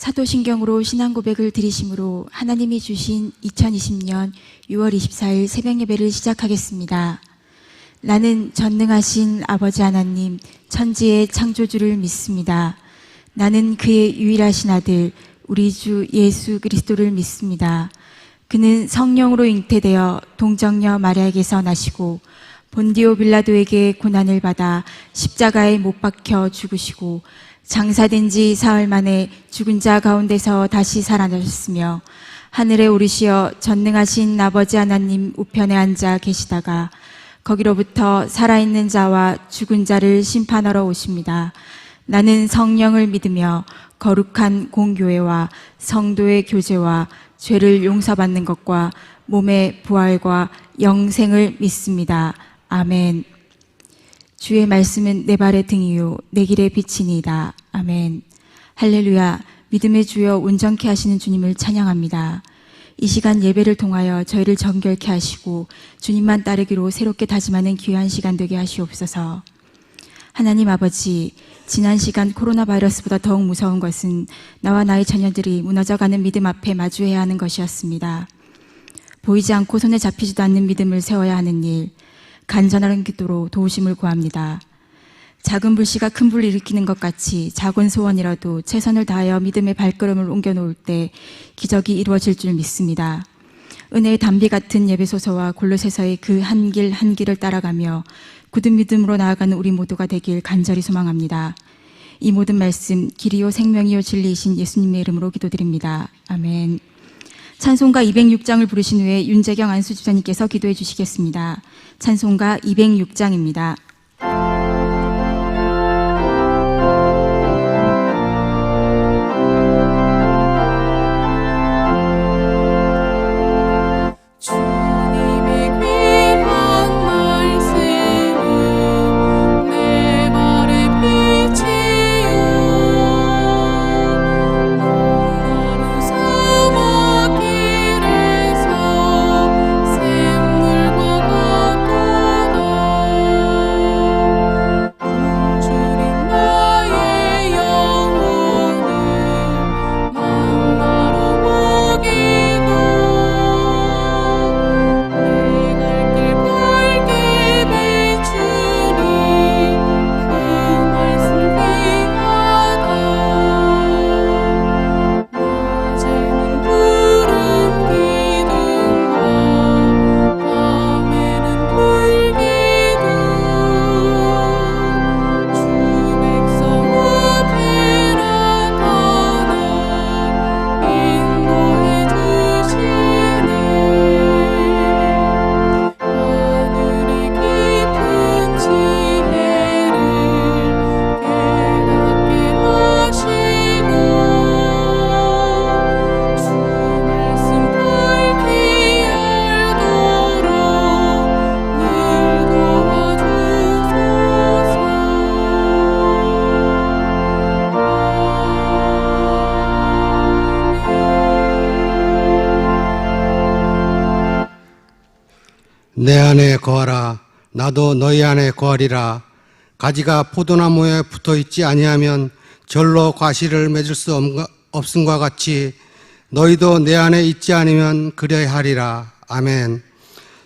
사도신경으로 신앙 고백을 드리심으로 하나님이 주신 2020년 6월 24일 새벽 예배를 시작하겠습니다. 나는 전능하신 아버지 하나님, 천지의 창조주를 믿습니다. 나는 그의 유일하신 아들, 우리 주 예수 그리스도를 믿습니다. 그는 성령으로 잉태되어 동정녀 마리아에게서 나시고 본디오 빌라도에게 고난을 받아 십자가에 못 박혀 죽으시고 장사된 지 사흘 만에 죽은 자 가운데서 다시 살아나셨으며 하늘에 오르시어 전능하신 아버지 하나님 우편에 앉아 계시다가 거기로부터 살아있는 자와 죽은 자를 심판하러 오십니다. 나는 성령을 믿으며 거룩한 공교회와 성도의 교제와 죄를 용서받는 것과 몸의 부활과 영생을 믿습니다. 아멘. 주의 말씀은 내 발의 등이요 내 길의 빛이니이다. 아멘. 할렐루야. 믿음의 주여 온전케 하시는 주님을 찬양합니다. 이 시간 예배를 통하여 저희를 정결케 하시고 주님만 따르기로 새롭게 다짐하는 귀한 시간 되게 하시옵소서. 하나님 아버지, 지난 시간 코로나 바이러스보다 더욱 무서운 것은 나와 나의 자녀들이 무너져가는 믿음 앞에 마주해야 하는 것이었습니다. 보이지 않고 손에 잡히지도 않는 믿음을 세워야 하는 일, 간절한 기도로 도우심을 구합니다. 작은 불씨가 큰 불을 일으키는 것 같이 작은 소원이라도 최선을 다하여 믿음의 발걸음을 옮겨놓을 때 기적이 이루어질 줄 믿습니다. 은혜의 담비 같은 예배소서와 골로새서의 그 한 길 한 길을 따라가며 굳은 믿음으로 나아가는 우리 모두가 되길 간절히 소망합니다. 이 모든 말씀 길이요 생명이요 진리이신 예수님의 이름으로 기도드립니다. 아멘. 찬송가 206장을 부르신 후에 윤재경 안수집사님께서 기도해 주시겠습니다. 찬송가 206장입니다. 내 안에 거하라. 나도 너희 안에 거하리라. 가지가 포도나무에 붙어있지 아니하면 절로 과실을 맺을 수 없음과 같이 너희도 내 안에 있지 않으면 그래야 하리라. 아멘.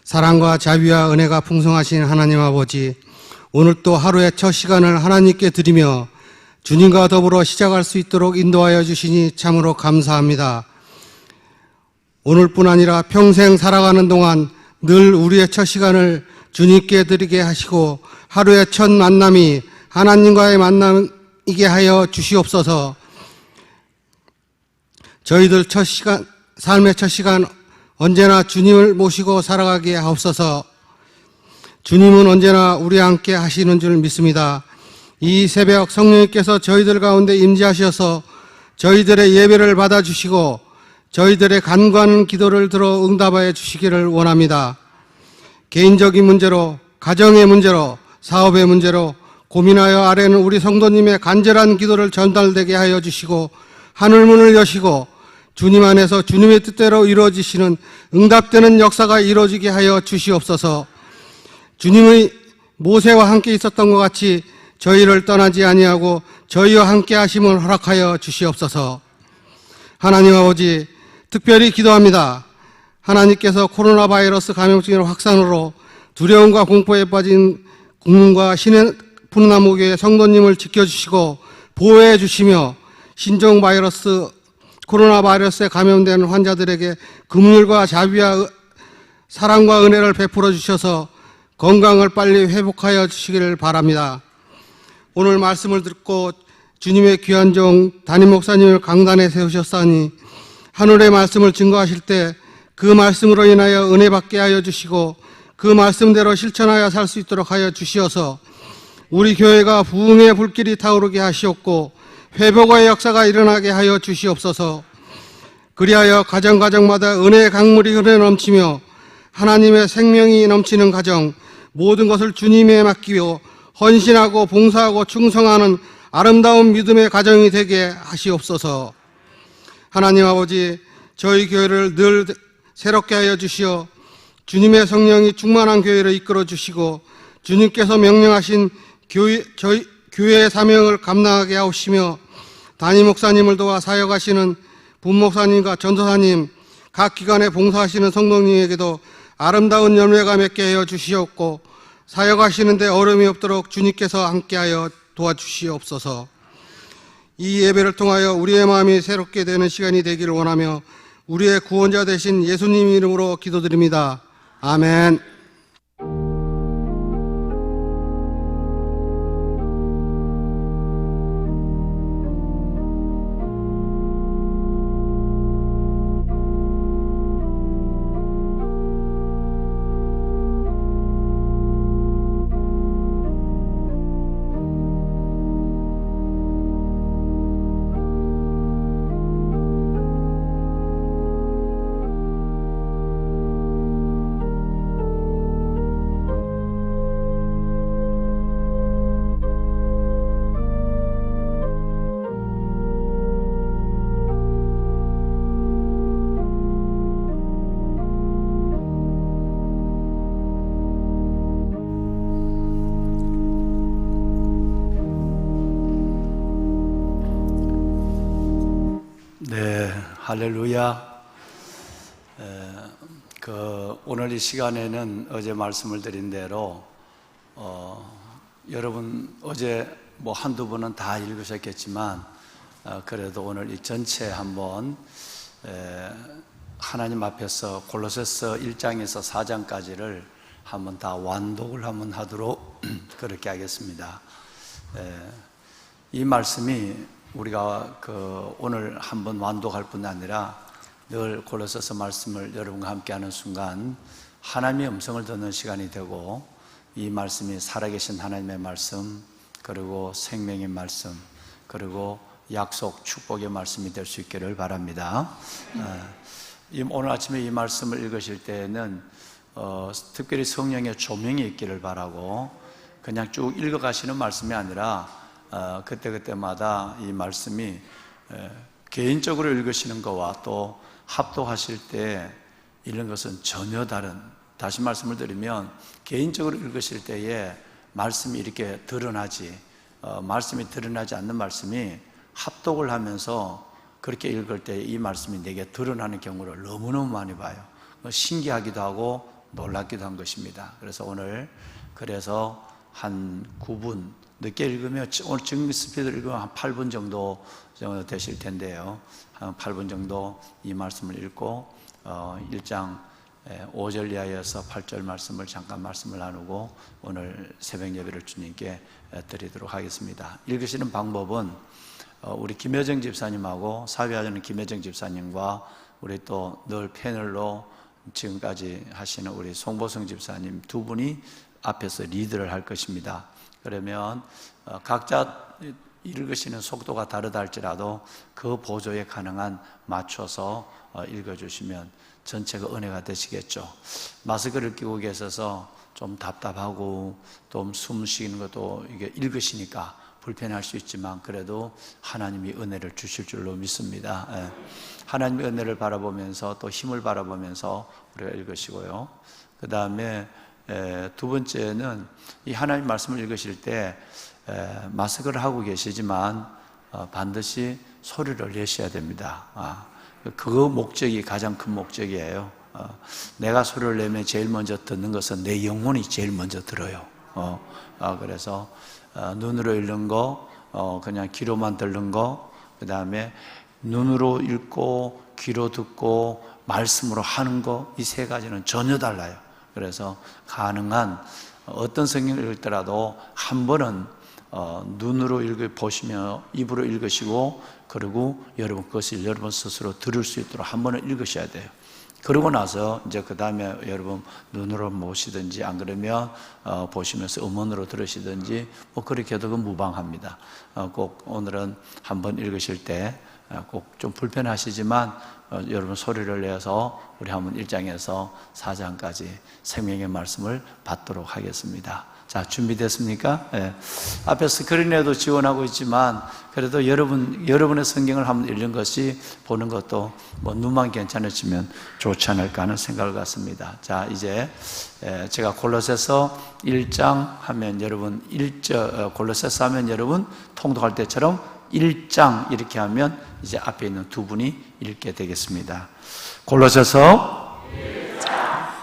사랑과 자비와 은혜가 풍성하신 하나님 아버지, 오늘 또 하루의 첫 시간을 하나님께 드리며 주님과 더불어 시작할 수 있도록 인도하여 주시니 참으로 감사합니다. 오늘뿐 아니라 평생 살아가는 동안 늘 우리의 첫 시간을 주님께 드리게 하시고 하루의 첫 만남이 하나님과의 만남이게 하여 주시옵소서. 저희들 삶의 첫 시간 언제나 주님을 모시고 살아가게 하옵소서. 주님은 언제나 우리와 함께 하시는 줄 믿습니다. 이 새벽 성령님께서 저희들 가운데 임재하셔서 저희들의 예배를 받아주시고 저희들의 간구하는 기도를 들어 응답하여 주시기를 원합니다. 개인적인 문제로, 가정의 문제로, 사업의 문제로 고민하여 아뢰는 우리 성도님의 간절한 기도를 전달되게 하여 주시고 하늘문을 여시고 주님 안에서 주님의 뜻대로 이루어지시는 응답되는 역사가 이루어지게 하여 주시옵소서. 주님의 모세와 함께 있었던 것 같이 저희를 떠나지 아니하고 저희와 함께 하심을 허락하여 주시옵소서. 하나님 아버지, 특별히 기도합니다. 하나님께서 코로나 바이러스 감염증의 확산으로 두려움과 공포에 빠진 국민과 신의 푸른나무교회 성도님을 지켜주시고 보호해 주시며 신종 바이러스, 코로나 바이러스에 감염된 환자들에게 긍휼과 자비와 사랑과 은혜를 베풀어 주셔서 건강을 빨리 회복하여 주시기를 바랍니다. 오늘 말씀을 듣고 주님의 귀한 종 담임 목사님을 강단에 세우셨사니 하늘의 말씀을 증거하실 때 그 말씀으로 인하여 은혜 받게 하여 주시고 그 말씀대로 실천하여 살 수 있도록 하여 주시어서 우리 교회가 부흥의 불길이 타오르게 하시옵고 회복의 역사가 일어나게 하여 주시옵소서. 그리하여 가정마다 은혜의 강물이 흐르 넘치며 하나님의 생명이 넘치는 가정, 모든 것을 주님에 맡기고 헌신하고 봉사하고 충성하는 아름다운 믿음의 가정이 되게 하시옵소서. 하나님 아버지, 저희 교회를 늘 새롭게 하여 주시어 주님의 성령이 충만한 교회를 이끌어 주시고 주님께서 명령하신 저희 교회의 사명을 감당하게 하옵시며 담임 목사님을 도와 사역하시는 분목사님과 전도사님, 각 기관에 봉사하시는 성도님에게도 아름다운 열매가 맺게 하여 주시옵고 사역하시는 데 어려움이 없도록 주님께서 함께하여 도와주시옵소서. 이 예배를 통하여 우리의 마음이 새롭게 되는 시간이 되기를 원하며 우리의 구원자 되신 예수님 이름으로 기도드립니다. 아멘. 네, 할렐루야. 오늘 이 시간에는 어제 말씀을 드린 대로 여러분 어제 뭐 한두 번은 다 읽으셨겠지만 그래도 오늘 이 전체 한번 하나님 앞에서 골로새서 1장에서 4장까지를 한번 다 완독을 한번 하도록 그렇게 하겠습니다. 이 말씀이 우리가 오늘 한번 완독할 뿐 아니라 늘 골로새서 말씀을 여러분과 함께하는 순간 하나님의 음성을 듣는 시간이 되고 이 말씀이 살아계신 하나님의 말씀, 그리고 생명의 말씀, 그리고 약속, 축복의 말씀이 될 수 있기를 바랍니다. 오늘 아침에 이 말씀을 읽으실 때에는 특별히 성령의 조명이 있기를 바라고 그냥 쭉 읽어가시는 말씀이 아니라 그때그때마다 이 말씀이 개인적으로 읽으시는 것과 또 합독하실 때 읽는 것은 전혀 다른, 다시 말씀을 드리면 개인적으로 읽으실 때에 말씀이 이렇게 드러나지 말씀이 드러나지 않는 말씀이 합독을 하면서 그렇게 읽을 때 이 말씀이 내게 드러나는 경우를 너무너무 많이 봐요. 신기하기도 하고 놀랍기도 한 것입니다. 그래서 오늘 한 9분 늦게 읽으면 오늘 증거 스피드를 읽으면 한 8분 정도 되실 텐데요. 한 8분 정도 이 말씀을 읽고 1장 5절 이하에서 8절 말씀을 잠깐 말씀을 나누고 오늘 새벽 예배를 주님께 드리도록 하겠습니다. 읽으시는 방법은 우리 김여정 집사님하고 사회하는 김여정 집사님과 우리 또 늘 패널로 지금까지 하시는 우리 송보성 집사님 두 분이 앞에서 리드를 할 것입니다. 그러면 각자 읽으시는 속도가 다르다 할지라도 그 보조에 가능한 맞춰서 읽어주시면 전체가 은혜가 되시겠죠. 마스크를 끼고 계셔서 좀 답답하고 좀 숨 쉬는 것도 이게 읽으시니까 불편할 수 있지만 그래도 하나님이 은혜를 주실 줄로 믿습니다. 하나님의 은혜를 바라보면서 또 힘을 바라보면서 우리가 읽으시고요. 그 다음에 두 번째는 이 하나님 말씀을 읽으실 때 마스크를 하고 계시지만 반드시 소리를 내셔야 됩니다. 그 목적이 가장 큰 목적이에요. 내가 소리를 내면 제일 먼저 듣는 것은 내 영혼이 제일 먼저 들어요. 그래서 눈으로 읽는 거, 그냥 귀로만 듣는 거, 그 다음에 눈으로 읽고 귀로 듣고 말씀으로 하는 거, 이 세 가지는 전혀 달라요. 그래서 가능한 어떤 성경을 읽더라도 한 번은 눈으로 보시며 입으로 읽으시고, 그리고 여러분 그것을 여러분 스스로 들을 수 있도록 한 번은 읽으셔야 돼요. 그러고 나서 이제 그 다음에 여러분 눈으로 보시든지, 안 그러면 보시면서 음원으로 들으시든지 뭐 그렇게 해도 무방합니다. 꼭 오늘은 한번 읽으실 때 꼭 좀 불편하시지만 여러분 소리를 내서 우리 한번 1장에서 4장까지 생명의 말씀을 받도록 하겠습니다. 자, 준비됐습니까? 네. 앞에 스크린에도 지원하고 있지만 그래도 여러분의 성경을 한번 읽는 것이 보는 것도 뭐 눈만 괜찮으시면 좋지 않을까 하는 생각을 갖습니다. 자, 이제 제가 골로새서 1장 하면 여러분 골로새서 하면 여러분 통독할 때처럼 1장 이렇게 하면 이제 앞에 있는 두 분이 읽게 되겠습니다. 골로새서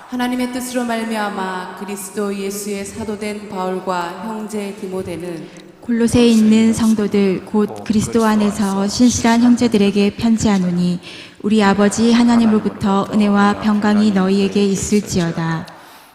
하나님의 뜻으로 말미암아 그리스도 예수의 사도된 바울과 형제 디모데는 골로새에 있는 성도들 곧 그리스도 안에서 신실한 형제들에게 편지하노니 우리 아버지 하나님으로부터 은혜와 평강이 너희에게 있을지어다.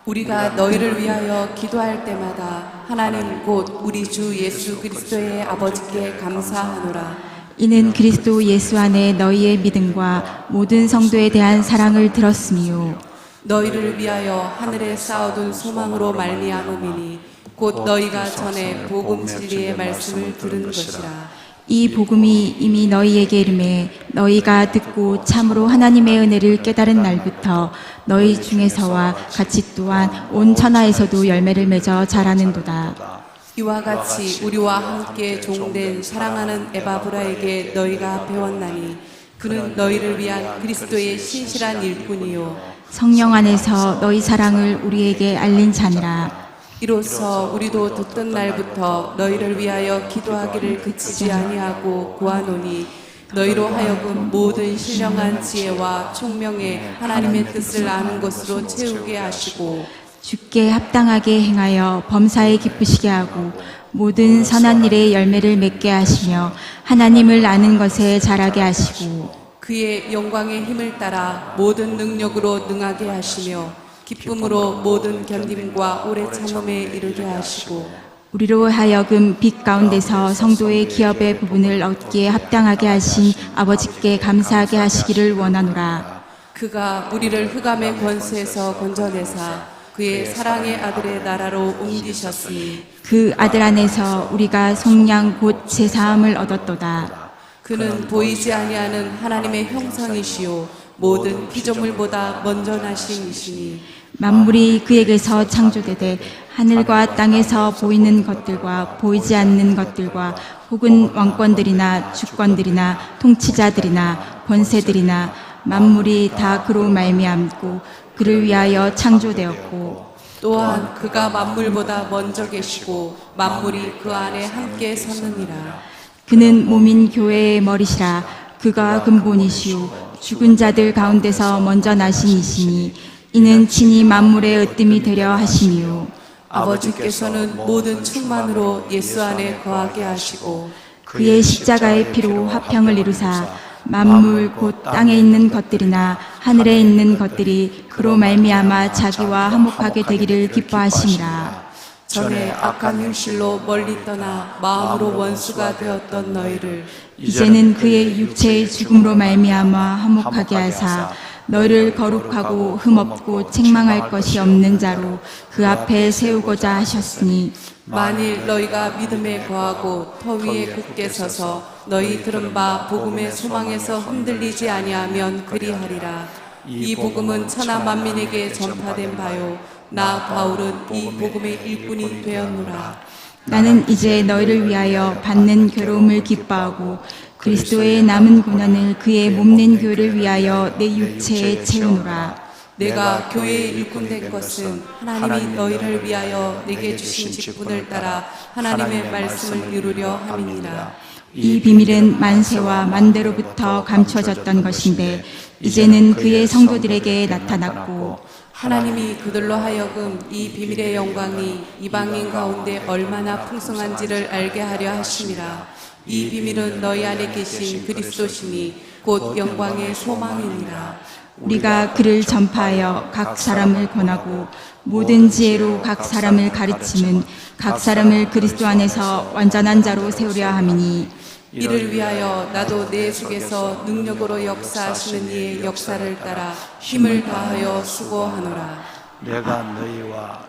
우리가 너희를 위하여 기도할 때마다 하나님 곧 우리 주 예수 그리스도의 아버지께 감사하노라. 이는 그리스도 예수 안에 너희의 믿음과 모든 성도에 대한 사랑을 들었으니요 너희를 위하여 하늘에 쌓아둔 소망으로 말미암음이니 곧 너희가 전에 복음 진리의 말씀을 들은 것이라. 이 복음이 이미 너희에게 이르매 너희가 듣고 참으로 하나님의 은혜를 깨달은 날부터 너희 중에서와 같이 또한 온 천하에서도 열매를 맺어 자라는도다. 이와 같이 우리와 함께 종된 사랑하는 에바브라에게 너희가 배웠나니 그는 너희를 위한 그리스도의 신실한 일꾼이요 성령 안에서 너희 사랑을 우리에게 알린 자니라. 이로써 우리도 듣던 날부터 너희를 위하여 기도하기를 그치지 아니하고 구하노니 너희로 하여금 모든 신령한 지혜와 총명에 하나님의 뜻을 아는 것으로 채우게 하시고 주께 합당하게 행하여 범사에 기쁘시게 하고 모든 선한 일에 열매를 맺게 하시며 하나님을 아는 것에 자라게 하시고 그의 영광의 힘을 따라 모든 능력으로 능하게 하시며 기쁨으로 모든 견딤과 오래 참음에 이르게 하시고 우리로 하여금 빛 가운데서 성도의 기업의 부분을 얻기에 합당하게 하신 아버지께 감사하게 하시기를 원하노라. 그가 우리를 흑암의 권세에서 건져내사 그의 사랑의 아들의 나라로 옮기셨으니 그 아들 안에서 우리가 속량 곧 제사함을 얻었도다. 그는 보이지 아니하는 하나님의 형상이시요 모든 피조물보다 먼저 나신 이시니 만물이 그에게서 창조되되 하늘과 땅에서 보이는 것들과 보이지 않는 것들과 혹은 왕권들이나 주권들이나 통치자들이나 권세들이나 만물이 다 그로 말미암고 그를 위하여 창조되었고 또한 그가 만물보다 먼저 계시고 만물이 그 안에 함께 섰느니라. 그는 몸인 교회의 머리시라. 그가 근본이시오 죽은 자들 가운데서 먼저 나신 이시니 이는 친히 만물의 으뜸이 되려 하심이요 아버지께서는 모든 충만으로 예수 안에 거하게 하시고 그의 십자가의 피로 화평을 이루사 만물 곧 땅에 있는 것들이나 하늘에 있는 것들이 그로 말미암아 자기와 화목하게 되기를 기뻐하심이라. 전에 악한 행실로 멀리 떠나 마음으로 원수가 되었던 너희를 이제는 그의 육체의 죽음으로 말미암아 화목하게 하사 너희를 거룩하고 흠없고 책망할 것이 없는 자로 그 앞에 세우고자 하셨으니 만일 너희가 믿음에 거하고 터 위에 굳게 서서 너희 들은 바 복음의 소망에서 흔들리지 아니하면 그리하리라. 이 복음은 천하 만민에게 전파된 바요 나 바울은 이 복음의 일꾼이 되었노라. 나는 이제 너희를 위하여 받는 괴로움을 기뻐하고 그리스도의 남은 고난을 그의 몸낸 교회를 위하여 내 육체에 채우노라. 내가 교회의 일꾼 된 것은 하나님이 너희를 위하여 내게 주신 직분을 따라 하나님의 말씀을 이루려 함이니라. 이 비밀은 만세와 만대로부터 감추어졌던 것인데 이제는 그의 성도들에게 나타났고 하나님이 그들로 하여금 이 비밀의 영광이 이방인 가운데 얼마나 풍성한지를 알게 하려 하심이라. 이 비밀은 너희 안에 계신 그리스도시니 곧 영광의 소망이니라. 우리가 그를 전파하여 각 사람을 권하고 모든 지혜로 각 사람을 가르침은 각 사람을 그리스도 안에서 완전한 자로 세우려 함이니 이를 위하여 나도 내 속에서 능력으로 역사하시는 이의 역사를 따라 힘을 다하여 수고하노라. 내가 너희와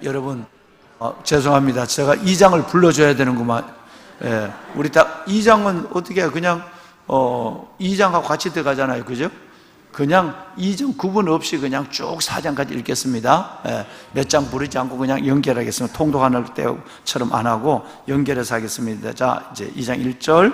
여러분 죄송합니다. 제가 2장을 불러줘야 되는구만. 우리 딱 2장은 어떻게 해요? 그냥 2장하고 같이 들어가잖아요. 그죠? 그냥 2장 구분 없이 그냥 쭉 4장까지 읽겠습니다. 몇 장 부르지 않고 그냥 연결하겠습니다. 통독하는 때처럼 안 하고 연결해서 하겠습니다. 자, 이제 2장 1절.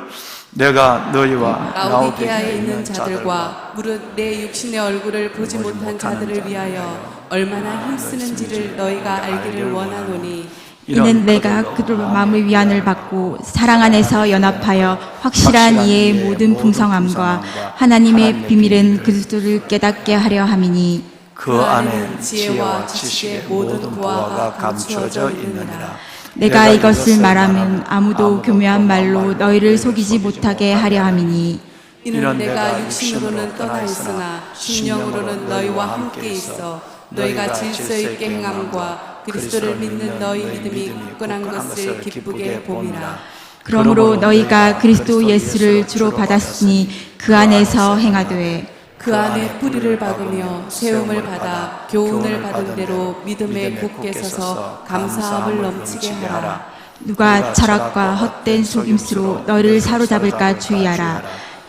내가 너희와 라오디게아에 있는 자들과 무릇 내 육신의 얼굴을 보지 못한 자들을 위하여 얼마나 힘쓰는지를 너희가 알기를 원하노니 이는 내가 그들 마음의 위안을 받고 사랑 안에서 연합하여 확실한 이의 모든 풍성함과 하나님의 비밀은 그리스도를 깨닫게 하려 함이니 그 안에 지혜와 지식의 모든 보화가 감추어져 있느니라. 내가 이것을 말하면 아무도 교묘한 말로 너희를 속이지 못하게 하려 함이니 이는 내가 육신으로는 떠나 있으나 심령으로는 너희와 함께 있어 너희가 질서 있게 행함과 그리스도를 믿는 너희 믿음이 굳건한 것을 기쁘게 봄이라. 그러므로 너희가 그리스도 예수를 주로 받았으니 그 안에서 행하되 그 안에 뿌리를 박으며 세움을 받아 교훈을 받은 대로 믿음에 굳게 서서 감사함을 넘치게 하라. 누가 철학과 헛된 속임수로 너희를 사로잡을까 주의하라.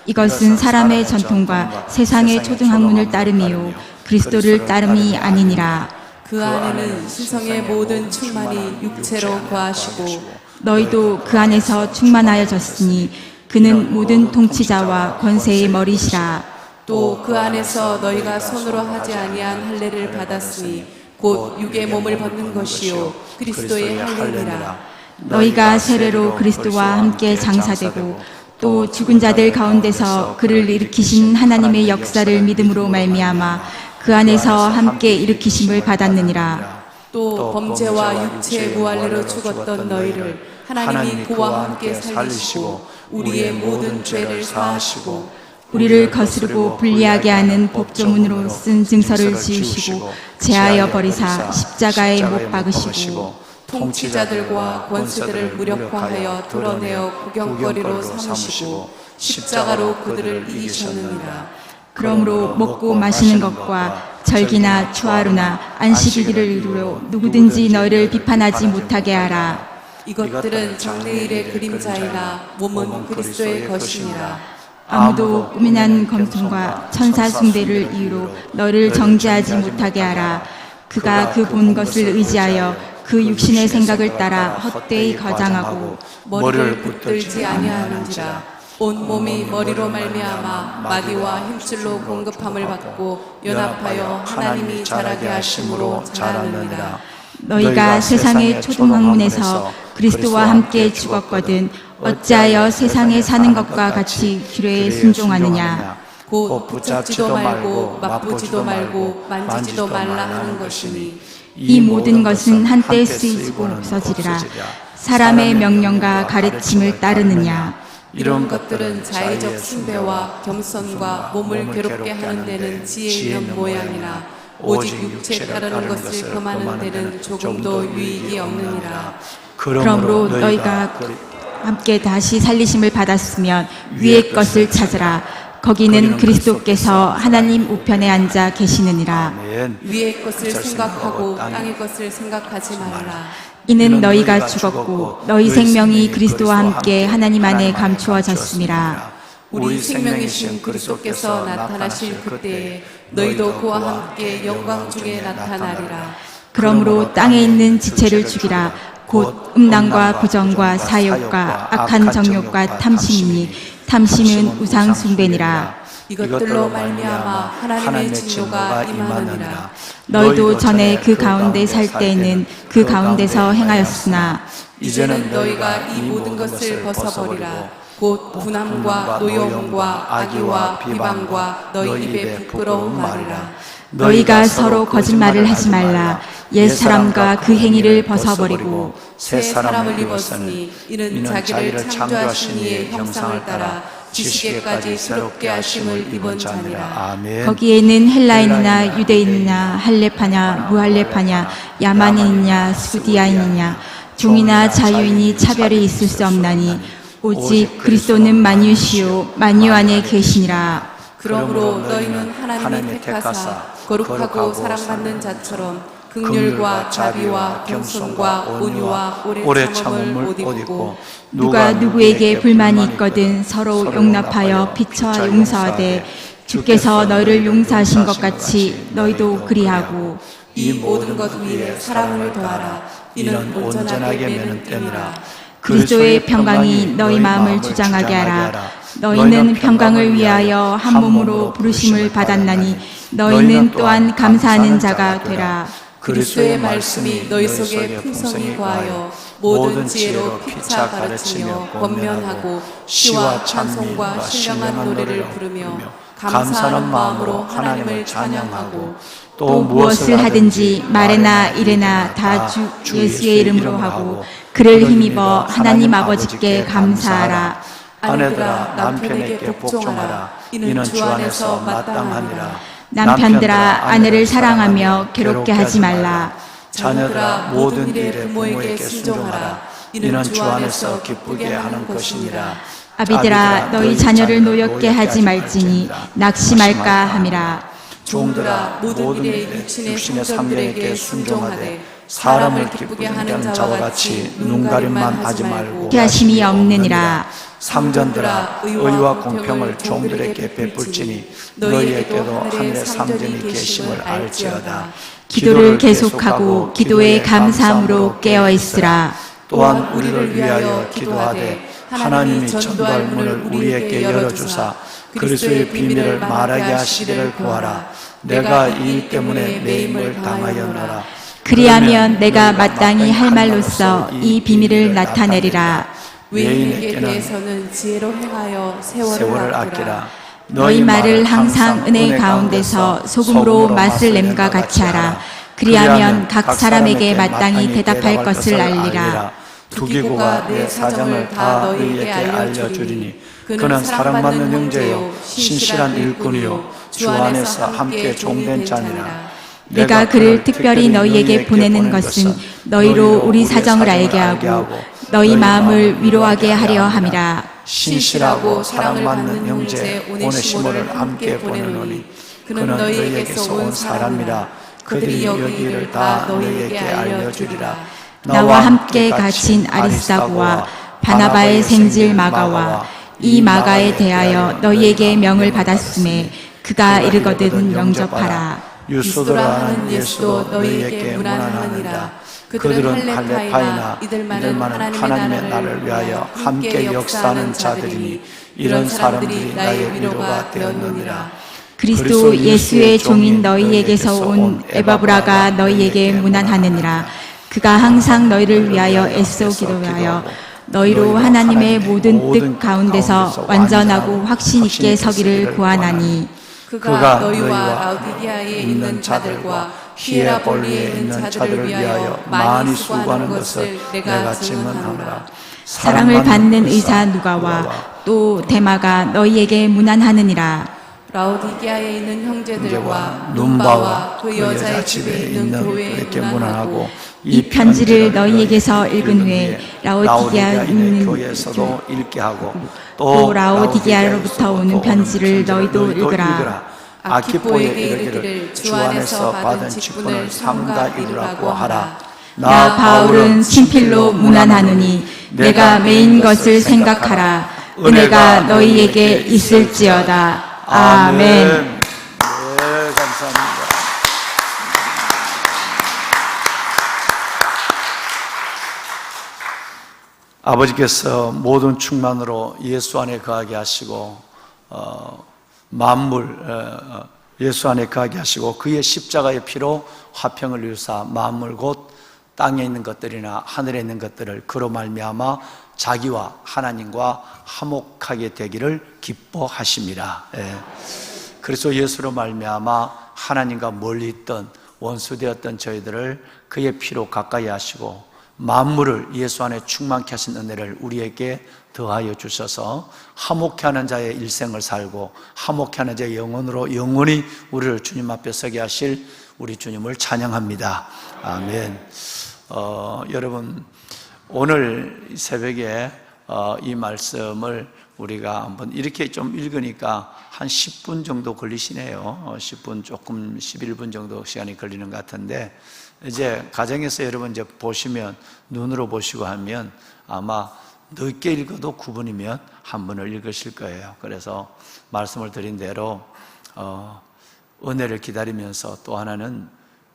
이것은 사람의 전통과 세상의 초등학문을 따름이요 그리스도를 따름이 아니니라. 그 안에는 신성의 모든 충만이 육체로 거하시고 너희도 그 안에서 충만하여졌으니 그는 모든 통치자와 권세의 머리시라. 또 그 안에서 너희가 손으로 하지 아니한 할례를 받았으니 곧 육의 몸을 벗는 것이요 그리스도의 할례니라. 너희가 세례로 그리스도와 함께 장사되고 또 죽은 자들 가운데서 그를 일으키신 하나님의 역사를 믿음으로 말미암아 그 안에서 함께 일으키심을 받았느니라. 또 범죄와 육체의 무할례로 죽었던 너희를 하나님이 그와 함께 살리시고 우리의 모든 죄를 사하시고 우리를 거스르고 불리하게 하는 법조문으로 쓴 증서를 지우시고 제하여 버리사 십자가에 못 박으시고 통치자들과 권세들을 무력화하여 드러내어 구경거리로 삼으시고 십자가로 그들을 이기셨느니라. 그러므로 먹고 마시는 것과 절기나 추하루나 안식일을 이루어 누구든지 너희를 비판하지 못하게 하라. 이것들은 장래일의 그림자이나 몸은 그리스도의 것이니라. 아무도 꾸미난 검통과 천사 숭배를 이유로 너를 정죄하지 못하게 하라. 그가 그 본 것을 의지하여 그 육신의 생각을 따라 헛되이 거장하고 머리를 붙들지 아니하는지라. 온 몸이 머리로 말미암아 마디와 힘줄로 공급함을 받고 연합하여 하나님이 자라게 하심으로 자라느니라. 너희가 세상의 초등학문에서 그리스도와 함께 죽었거든 어찌하여 세상에 사는 것과 같이 규례에 순종하느냐. 곧 붙잡지도 말고 맛보지도 말고 만지지도 말라 하는 것이니 이 모든 것은 한때 쓰이지고 없어지리라. 사람의 명령과 가르침을 따르느냐. 이런 것들은 자의적 숭배와 겸손과 몸을 괴롭게 하는 데는 지혜 있는 모양이나 오직 육체 따르는 것을 금하는 데는 조금도 유익이 없느니라. 그러므로 너희가 함께 다시 살리심을 받았으면 위의 것을 찾으라. 거기는 그리스도께서 하나님 우편에 앉아 계시느니라. 위의 것을 생각하고 땅의 것을 생각하지 말라. 이는 너희가 죽었고 너희 생명이 그리스도와 함께 하나님 안에 감추어졌음이라. 우리 생명이신 그리스도께서 나타나실 그때에 너희도 그와 함께 영광 중에 나타나리라. 그러므로 땅에 있는 지체를 죽이라. 곧 음란과 부정과 사욕과 악한 정욕과 탐심이니 탐심은 우상 숭배니라. 이것들로 말미암아 하나님의 진노가 임하느니라. 너희도 전에 그 가운데 살 때에는 그 가운데서 행하였으나 이제는 너희가 이 모든 것을 벗어버리라. 곧 분함과 노여움과 악의와 비방과 너희 입에 부끄러운 말이라. 너희가 서로 거짓말을 하지 말라. 옛 사람과 그 행위를 벗어버리고 새 사람을 입었으니 이는 자기를 창조하신 이의 형상을 따라 지식에까지 새롭게 하심을 입은 자니라. 아멘. 거기에는 헬라인이나 유대인이나 할례파냐 무할례파냐 야만인이냐 수디아인이냐 종이나 자유인이 차별이 있을 수 없나니 오직 그리스도는 만유시요 만유 안에 계시니라. 그러므로 너희는 하나님이 택하사 거룩하고 사랑받는 자처럼 긍휼과 자비와 겸손과 온유와 오래 참음을 옷 입고 누가 누구에게 불만이 있거든 서로 용납하여 비춰 용서하되 주께서 너희를 용서하신 것 같이 너희도 그리하고 이 모든 것 위에 사랑을 더하라. 이는 온전하게 매는 땜이라. 그리스도의 평강이 너희 마음을 주장하게 하라. 너희는 평강을 위하여 한 몸으로 부르심을 받았나니 너희는 또한 감사하는 자가 되라. 그리스도의 말씀이 너희 속에 풍성히 거하여 모든 지혜로 피차 가르치며 권면하고 시와 찬송과 신령한 노래를 부르며 감사하는 마음으로 하나님을 찬양하고 또 무엇을 하든지 말에나 이래나 다 주 예수의 이름으로 하고 그를 힘입어 하나님 아버지께 감사하라. 아내들아 남편에게 복종하라. 이는 주 안에서 마땅하니라. 남편들아 아내를 사랑하며 괴롭게 하지 말라. 자녀들아 모든 일에 부모에게 순종하라. 이는 주 안에서 기쁘게 하는 것이니라. 아비들아 너희 자녀를 노엽게 하지 말지니 낙심할까 함이라. 종들아 모든 일에 육신의 성전들에게 순종하되 사람을 기쁘게 하는 자와 같이 눈가림만 하지 말고 피하심이 없느니라. 상전들아 의와 공평을 종들에게 베풀지니 너희에게도 하늘의 상전이 계심을 알지어다. 기도를 계속하고 기도에 감사함으로 깨어 있으라. 또한 우리를 위하여 기도하되 하나님이 전도할 문을 우리에게 열어주사 그리스도의 비밀을 말하게 하시기를 구하라. 내가 이 일 때문에 매임을 당하였노라. 그리하면 내가 마땅히 할 말로써 이 비밀을 나타내리라. 외인에게 대해서는 지혜로 행하여 세월을 아끼라. 너희 말을 항상 은혜 가운데서 소금으로 맛을 냄과 같이 하라. 그리하면 각 사람에게 마땅히 대답할 것을 알리라. 두기고가 내 사정을 다 너희에게 알려주리니 그는 사랑받는 형제요 신실한 일꾼이요 주 안에서 함께 종된 자니라. 내가 그를 특별히 너희에게 보내는 것은 너희로 우리 사정을 알게 하고 너희 마음을 위로하게 하려 함이라. 신실하고 사랑을 받는 형제 오네시모를 함께 보내노니 그는 너희에게서 온 사람이라. 그들이 여기를 다 너희에게 알려주리라. 나와 함께 갇힌 아리스다고와 바나바의 생질 마가와 이 마가에 대하여 너희에게 명을 받았음에 그가 이르거든 영접하라. 유수들아 하는 예수도 너희에게 무난하느니라. 그들은 할례파이나 이들만은 하나님의 나를 위하여 함께 역사하는 자들이니 이런 사람들이 나의 위로가 되었느니라. 그리스도 예수의 종인 너희에게서 온 에바브라가 너희에게 무난하느니라. 그가 항상 너희를 위하여 애써 기도하여 너희로 하나님의 모든 뜻 가운데서 완전하고 확신 있게 서기를 구하나니 그가 너희와 라우디게아에 있는 자들과 히에라볼리에 있는 자들을 위하여 많이 수고하는 것을 내가 증언하노라. 사랑을 받는 의사 누가와 또 데마가 너희에게 무난하느니라. 라우디게아에 있는 형제들과 눈바와 그 여자의 집에 있는 교회에 무난하고 이 편지를 너희에게서 읽은 후에 라오디게아에 있는 교회에서도 읽게 하고 또 라오디게아로부터 오는 편지를 너희도 읽으라. 아키포에게 이르기를 주 안에서 받은 직분을 삼가 이루라고 하라. 나 바울은 친필로 무난하노니 내가 매인 것을 생각하라. 은혜가 너희에게 있을지어다. 아멘. 네, 감사합니다. 아버지께서 모든 충만으로 예수 안에 거하게 하시고 만물 예수 안에 거하게 하시고 그의 십자가의 피로 화평을 이루사 만물 곧 땅에 있는 것들이나 하늘에 있는 것들을 그로 말미암아 자기와 하나님과 화목하게 되기를 기뻐하심이라. 그래서 예수로 말미암아 하나님과 멀리 있던 원수되었던 저희들을 그의 피로 가까이 하시고 만물을 예수 안에 충만케 하신 은혜를 우리에게 더하여 주셔서 화목케 하는 자의 일생을 살고 화목케 하는 자의 영혼으로 영원히 우리를 주님 앞에 서게 하실 우리 주님을 찬양합니다. 아멘. 여러분, 오늘 새벽에 이 말씀을 우리가 한번 이렇게 좀 읽으니까 한 10분 정도 걸리시네요. 10분 조금 11분 정도 시간이 걸리는 것 같은데, 이제 가정에서 여러분 이제 보시면 눈으로 보시고 하면 아마 늦게 읽어도 9분이면 한 분을 읽으실 거예요. 그래서 말씀을 드린 대로 은혜를 기다리면서 또 하나는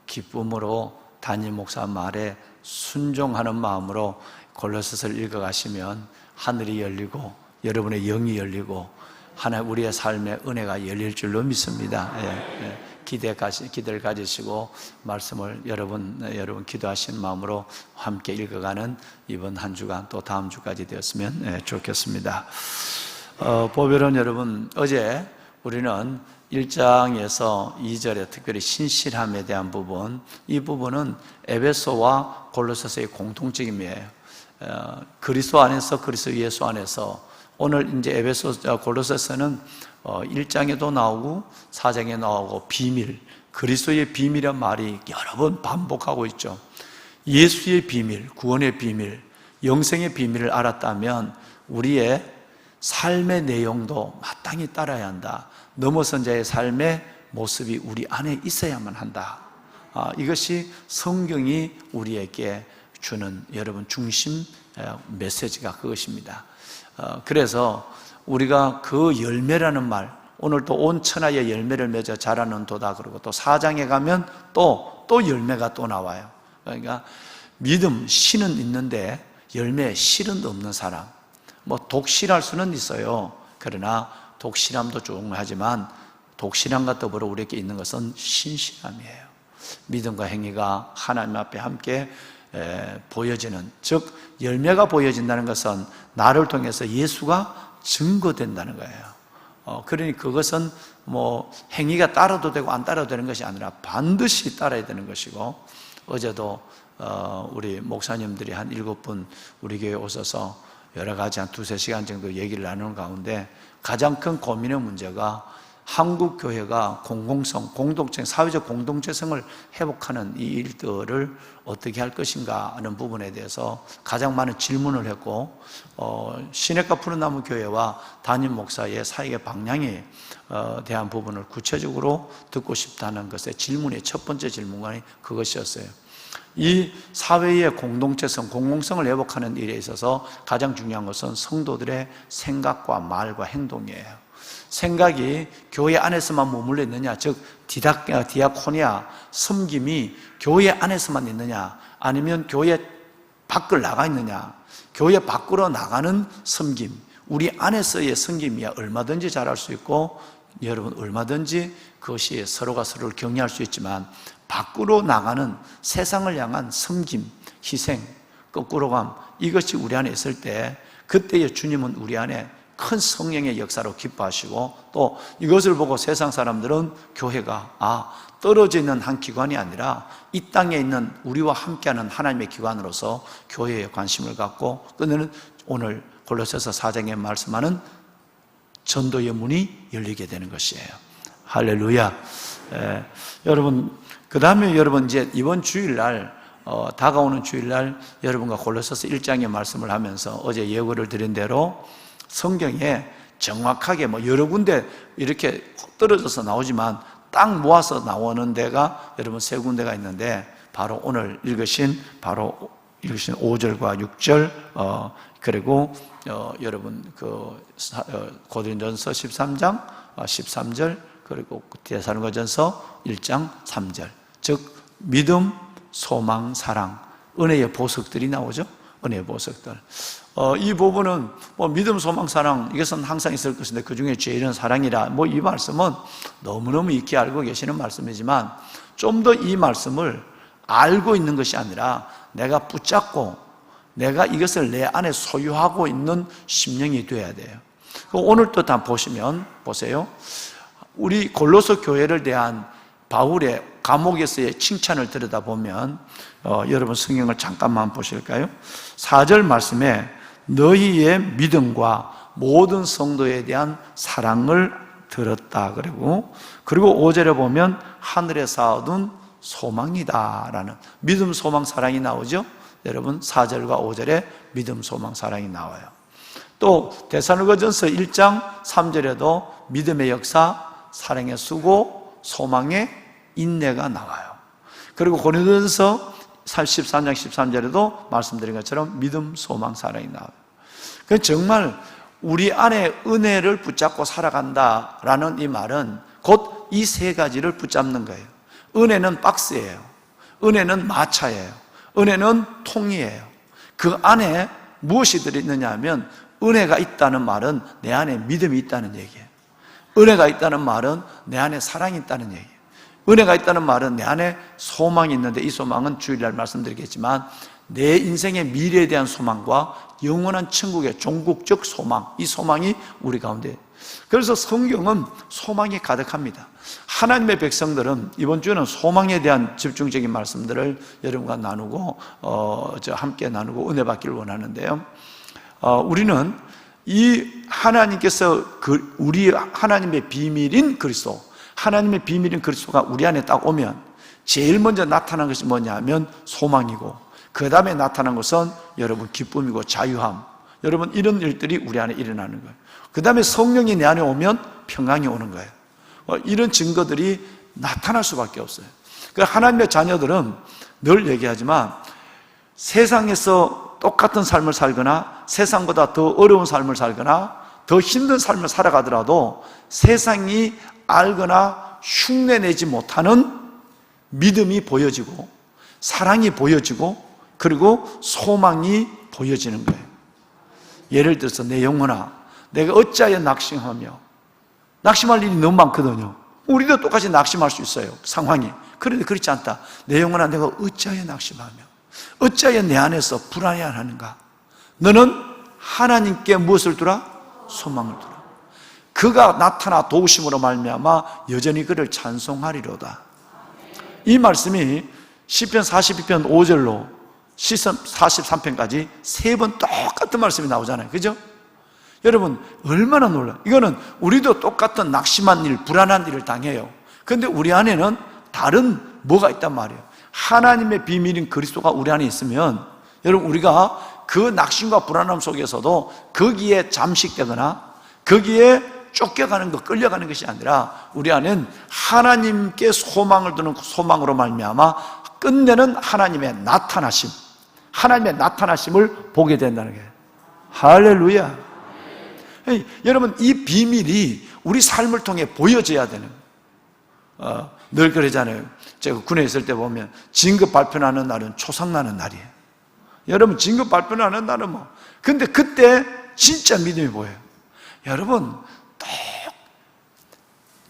기쁨으로 담임 목사 말에 순종하는 마음으로 골로새서를 읽어가시면 하늘이 열리고 여러분의 영이 열리고 하나님 우리의 삶의 은혜가 열릴 줄로 믿습니다. 기대를 가지시고 말씀을 여러분 기도하시는 마음으로 함께 읽어가는 이번 한 주간 또 다음 주까지 되었으면 좋겠습니다. 보배로운 여러분, 어제 우리는 1장에서 2절에 특별히 신실함에 대한 부분, 이 부분은 에베소와 골로새서의 공통점이에요. 그리스도 안에서, 그리스도 예수 안에서, 오늘 이제 골로새서는 1장에도 나오고 4장에 나오고 비밀, 그리스도의 비밀이란 말이 여러 번 반복하고 있죠. 예수의 비밀, 구원의 비밀, 영생의 비밀을 알았다면 우리의 삶의 내용도 마땅히 따라야 한다. 넘어선 자의 삶의 모습이 우리 안에 있어야만 한다. 이것이 성경이 우리에게 주는 여러분 중심 메시지가 그것입니다. 그래서 우리가 그 열매라는 말, 오늘 또 온 천하의 열매를 맺어 자라는 도다 그러고 또 4장에 가면 또 열매가 또 나와요. 그러니까 믿음, 신은 있는데 열매, 실은 없는 사람. 뭐 독실할 수는 있어요. 그러나 독실함도 중요하지만 독실함과 더불어 우리에게 있는 것은 신실함이에요. 믿음과 행위가 하나님 앞에 함께 보여지는, 즉 열매가 보여진다는 것은 나를 통해서 예수가 증거된다는 거예요. 그러니 그것은 뭐 행위가 따라도 되고 안 따라도 되는 것이 아니라 반드시 따라야 되는 것이고, 어제도 우리 목사님들이 한 7분 우리 교회에 오셔서 여러 가지 한 2-3시간 정도 얘기를 나누는 가운데 가장 큰 고민의 문제가 한국 교회가 공공성, 공동체, 사회적 공동체성을 회복하는 이 일들을 어떻게 할 것인가 하는 부분에 대해서 가장 많은 질문을 했고, 시냇가 푸른나무 교회와 담임 목사의 사역의 방향에 대한 부분을 구체적으로 듣고 싶다는 것의 질문의 첫 번째 질문이 그것이었어요. 이 사회의 공동체성, 공공성을 회복하는 일에 있어서 가장 중요한 것은 성도들의 생각과 말과 행동이에요. 생각이 교회 안에서만 머물러 있느냐, 즉 디아코니아, 섬김이 교회 안에서만 있느냐, 아니면 교회 밖을 나가 있느냐. 교회 밖으로 나가는 섬김, 우리 안에서의 섬김이야 얼마든지 잘할 수 있고 여러분 얼마든지 그것이 서로가 서로를 격려할 수 있지만, 밖으로 나가는 세상을 향한 섬김, 희생, 거꾸로감, 이것이 우리 안에 있을 때 그때의 주님은 우리 안에 큰 성령의 역사로 기뻐하시고, 또 이것을 보고 세상 사람들은 교회가 떨어져 있는 한 기관이 아니라 이 땅에 있는 우리와 함께하는 하나님의 기관으로서 교회에 관심을 갖고, 그는 오늘 골로새서 4장에 말씀하는 전도의 문이 열리게 되는 것이에요. 할렐루야. 여러분, 그 다음에 여러분 이제 이번 주일날 다가오는 주일날 여러분과 골로새서 1장의 말씀을 하면서 어제 예고를 드린 대로 성경에 정확하게 여러 군데 이렇게 떨어져서 나오지만 딱 모아서 나오는 데가 여러분 3군데가 있는데, 바로 오늘 읽으신 5절과 6절, 그리고 여러분 고린도전서 13장 13절, 그리고 데살로니가전서 1장 3절, 즉 믿음, 소망, 사랑, 은혜의 보석들이 나오죠. 은혜의 보석들. 이 부분은 뭐 믿음, 소망, 사랑 이것은 항상 있을 것인데 그 중에 제일은 사랑이라, 뭐 이 말씀은 너무너무 익히 알고 계시는 말씀이지만 좀 더 이 말씀을 알고 있는 것이 아니라 내가 붙잡고 내가 이것을 내 안에 소유하고 있는 심령이 되어야 돼요. 오늘 또 다 보시면 보세요. 우리 골로새 교회를 대한 바울의 감옥에서의 칭찬을 들여다보면 여러분 성경을 잠깐만 보실까요? 4절 말씀에 너희의 믿음과 모든 성도에 대한 사랑을 들었다 그리고 5절에 보면 하늘에 쌓아둔 소망이다 라는 믿음, 소망, 사랑이 나오죠. 여러분 4절과 5절에 믿음, 소망, 사랑이 나와요. 또 데살로니가전서 1장 3절에도 믿음의 역사, 사랑의 수고, 소망의 인내가 나와요. 그리고 고린도전서 13장 13절에도 말씀드린 것처럼 믿음, 소망, 사랑이 나와요. 그 정말 우리 안에 은혜를 붙잡고 살아간다라는 이 말은 곧 이 세 가지를 붙잡는 거예요. 은혜는 박스예요. 은혜는 마차예요. 은혜는 통이에요. 그 안에 무엇이 들어있느냐 하면 은혜가 있다는 말은 내 안에 믿음이 있다는 얘기예요. 은혜가 있다는 말은 내 안에 사랑이 있다는 얘기예요. 은혜가 있다는 말은 내 안에 소망이 있는데 이 소망은 주일날 말씀드리겠지만 내 인생의 미래에 대한 소망과 영원한 천국의 종국적 소망, 이 소망이 우리 가운데. 그래서 성경은 소망이 가득합니다. 하나님의 백성들은 이번 주에는 소망에 대한 집중적인 말씀들을 여러분과 나누고 함께 나누고 은혜 받기를 원하는데요. 우리는 이 하나님께서 우리 하나님의 비밀인 그리스도, 하나님의 비밀인 그리스도가 우리 안에 딱 오면 제일 먼저 나타난 것이 뭐냐면 소망이고, 그 다음에 나타난 것은 여러분 기쁨이고 자유함, 여러분 이런 일들이 우리 안에 일어나는 거예요. 그 다음에 성령이 내 안에 오면 평강이 오는 거예요. 이런 증거들이 나타날 수밖에 없어요. 하나님의 자녀들은 늘 얘기하지만 세상에서 똑같은 삶을 살거나 세상보다 더 어려운 삶을 살거나 더 힘든 삶을 살아가더라도 세상이 알거나 흉내내지 못하는 믿음이 보여지고 사랑이 보여지고 그리고 소망이 보여지는 거예요. 예를 들어서 내 영혼아, 내가 어찌하여 낙심하며, 낙심할 일이 너무 많거든요. 우리도 똑같이 낙심할 수 있어요, 상황이. 그런데 그렇지 않다. 내 영혼아, 내가 어찌하여 낙심하며 어찌하여 내 안에서 불안해하는가? 너는 하나님께 무엇을 두라? 소망을 두라. 그가 나타나 도우심으로 말미암아 여전히 그를 찬송하리로다. 이 말씀이 시편 42편 5절로 시편 43편까지 세 번 똑같은 말씀이 나오잖아요. 그죠? 여러분 얼마나 놀라요. 이거는 우리도 똑같은 낙심한 일, 불안한 일을 당해요. 그런데 우리 안에는 다른 뭐가 있단 말이에요. 하나님의 비밀인 그리스도가 우리 안에 있으면 여러분 우리가 그 낙심과 불안함 속에서도 거기에 잠식되거나 거기에 쫓겨가는 것, 끌려가는 것이 아니라 우리 안에는 하나님께 소망을 두는 소망으로 말미암아 끝내는 하나님의 나타나심, 하나님의 나타나심을 보게 된다는 거예요. 할렐루야. 여러분 이 비밀이 우리 삶을 통해 보여져야 되는 거예요. 늘 그러잖아요. 제가 군에 있을 때 보면 진급 발표하는 날은 초상나는 날이에요. 여러분 진급 발표하는 날은 뭐, 근데 그때 진짜 믿음이 보여요. 여러분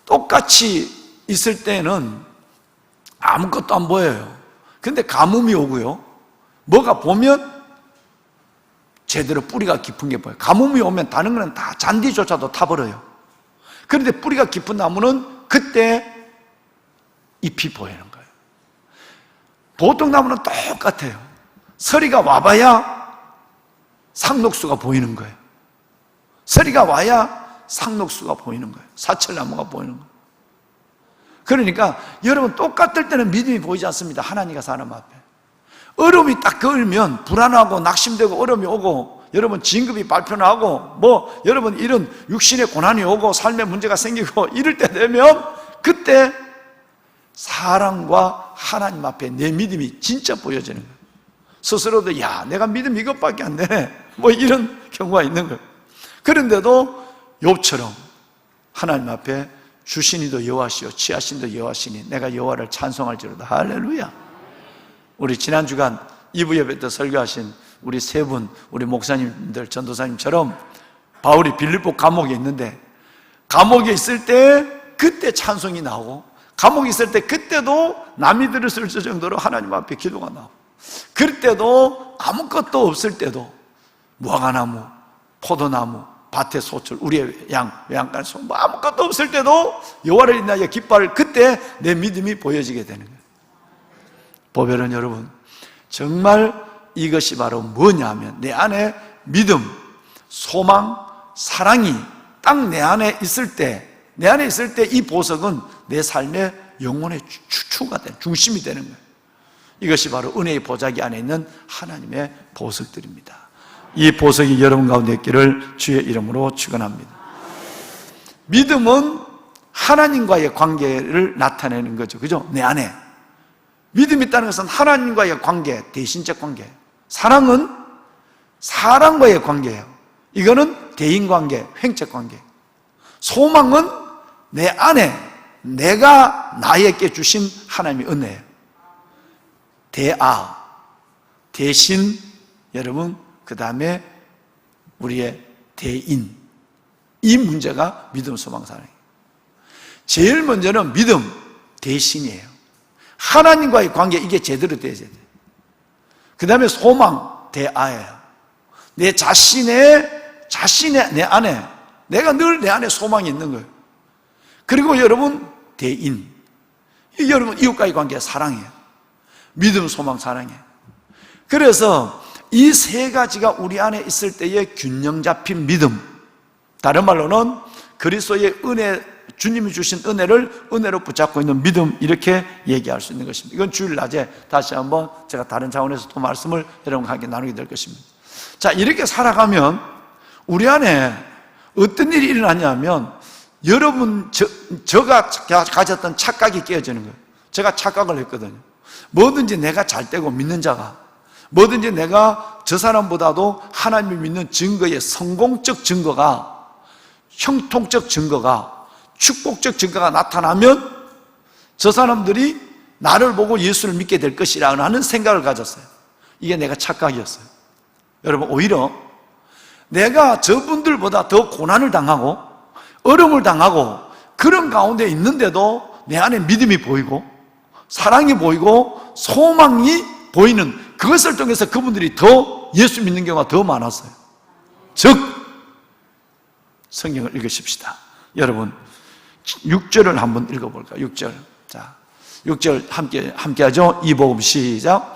똑같이 있을 때는 아무것도 안 보여요. 근데 가뭄이 오고요, 뭐가 보면 제대로 뿌리가 깊은 게 보여요. 가뭄이 오면 다른 거는 다 잔디조차도 타버려요. 그런데 뿌리가 깊은 나무는 그때 잎이 보이는 거예요. 보통 나무는 똑같아요. 서리가 와봐야 상록수가 보이는 거예요. 서리가 와야 상록수가 보이는 거예요. 사철나무가 보이는 거예요. 그러니까 여러분 똑같을 때는 믿음이 보이지 않습니다. 하나님과 사람 앞에. 어려움이 딱 걸면 불안하고 낙심되고 어려움이 오고 여러분 진급이 발표나고 뭐 여러분 이런 육신의 고난이 오고 삶의 문제가 생기고 이럴 때 되면 그때 사랑과 하나님 앞에 내 믿음이 진짜 보여지는 거예요. 스스로도 야 내가 믿음 이것밖에 안 되네 뭐 이런 경우가 있는 거예요. 그런데도 욥처럼 하나님 앞에 주신이도 여호와시오 취하신도 여호와시니 내가 여호와를 찬송할지로다. 할렐루야. 우리 지난 주간 2부 예배 때 설교하신 우리 세 분, 우리 목사님들, 전도사님처럼 바울이 빌립보 감옥에 있는데, 감옥에 있을 때 그때 찬송이 나오고, 감옥에 있을 때 그때도 남이 들을 수 있을 정도로 하나님 앞에 기도가 나오고, 그럴 때도 아무것도 없을 때도 무화과나무, 포도나무, 밭에 소출, 우리의 양, 외양간 소, 뭐 아무것도 없을 때도 여호와를 인하여 기뻐할, 그때 내 믿음이 보여지게 되는 거예요. 보배는 여러분, 정말 이것이 바로 뭐냐 하면 내 안에 믿음, 소망, 사랑이 딱 내 안에 있을 때, 내 안에 있을 때 이 보석은 내 삶의 영혼의 주가 되는, 중심이 되는 거예요. 이것이 바로 은혜의 보자기 안에 있는 하나님의 보석들입니다. 이 보석이 여러분 가운데 있기를 주의 이름으로 축원합니다. 믿음은 하나님과의 관계를 나타내는 거죠. 그죠? 내 안에 믿음이 있다는 것은 하나님과의 관계, 대신적 관계. 사랑은 사람과의 관계예요. 이거는 대인관계, 횡적 관계. 소망은 내 안에 내가 나에게 주신 하나님의 은혜예요. 대아, 대신, 여러분, 그 다음에 우리의 대인. 이 문제가 믿음, 소망, 사랑이에요. 제일 먼저는 믿음, 대신이에요. 하나님과의 관계, 이게 제대로 돼야 돼요. 그 다음에 소망, 대아예요. 내 자신의 내 안에, 내가 늘 내 안에 소망이 있는 거예요. 그리고 여러분, 대인. 여러분, 이웃과의 관계, 사랑이에요. 믿음, 소망, 사랑이에요. 그래서 이 세 가지가 우리 안에 있을 때의 균형 잡힌 믿음, 다른 말로는 그리스도의 은혜, 주님이 주신 은혜로 붙잡고 있는 믿음, 이렇게 얘기할 수 있는 것입니다. 이건 주일 낮에 다시 한번 제가 다른 차원에서 또 말씀을 여러분과 함께 나누게 될 것입니다. 자, 이렇게 살아가면 우리 안에 어떤 일이 일어나냐면, 여러분, 저가 가졌던 착각이 깨어지는 거예요. 제가 착각을 했거든요. 뭐든지 내가 잘 되고 믿는 자가, 뭐든지 내가 저 사람보다도 하나님을 믿는 증거의 성공적 증거가, 형통적 증거가, 축복적 증거가 나타나면 저 사람들이 나를 보고 예수를 믿게 될 것이라는 생각을 가졌어요. 이게 내가 착각이었어요. 여러분, 오히려 내가 저분들보다 더 고난을 당하고 어려움을 당하고 그런 가운데 있는데도 내 안에 믿음이 보이고 사랑이 보이고 소망이 보이는, 그것을 통해서 그분들이 더 예수 믿는 경우가 더 많았어요. 즉, 성경을 읽으십시다. 여러분, 6절을 한번 읽어볼까요? 6절. 자, 6절 함께 하죠. 이 복음 시작.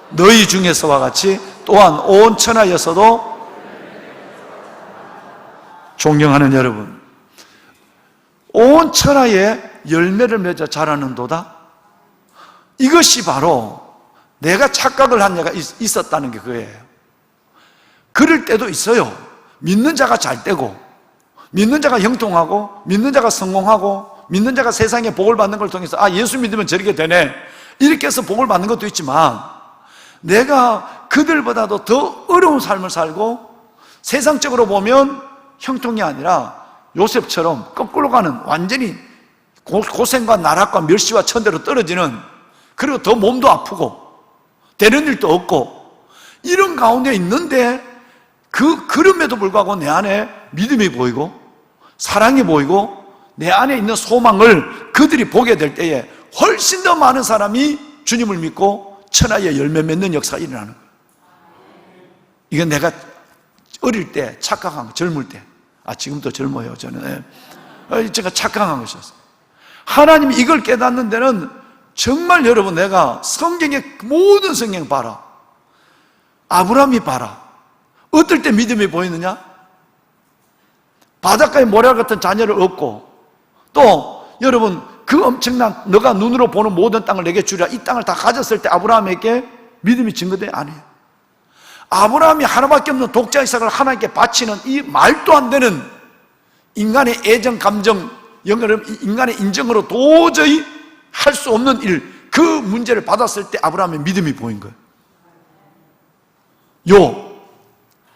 너희 중에서와 같이 또한 온 천하에서도, 존경하는 여러분, 온 천하에 열매를 맺어 자라는도다. 이것이 바로 내가 착각을 한 자가 있었다는 게 그거예요. 그럴 때도 있어요. 믿는 자가 잘 되고, 믿는 자가 형통하고, 믿는 자가 성공하고, 믿는 자가 세상에 복을 받는 걸 통해서 예수 믿으면 저렇게 되네, 이렇게 해서 복을 받는 것도 있지만, 내가 그들보다도 더 어려운 삶을 살고 세상적으로 보면 형통이 아니라 요셉처럼 거꾸로 가는, 완전히 고생과 나락과 멸시와 천대로 떨어지는, 그리고 더 몸도 아프고 되는 일도 없고 이런 가운데 있는데, 그럼에도 불구하고 내 안에 믿음이 보이고 사랑이 보이고 내 안에 있는 소망을 그들이 보게 될 때에 훨씬 더 많은 사람이 주님을 믿고 천하에 열매 맺는 역사가 일어나는 거예요. 이건 내가 어릴 때 착각한 거, 젊을 때, 지금도 젊어요 저는. 제가 착각한 것이었어요. 하나님이 이걸 깨닫는 데는 정말 여러분, 내가 성경의 모든 성경 봐라, 아브라함이 봐라, 어떨 때 믿음이 보이느냐? 바닷가에 모래 같은 자녀를 얻고, 또 여러분, 그 엄청난, 너가 눈으로 보는 모든 땅을 내게 주리라, 이 땅을 다 가졌을 때 아브라함에게 믿음이 증거돼? 아니에요. 아브라함이 하나밖에 없는 독자 이삭을 하나님께 바치는 이 말도 안 되는 인간의 애정, 감정, 인간의 인정으로 도저히 할 수 없는 일, 그 문제를 받았을 때 아브라함의 믿음이 보인 거예요.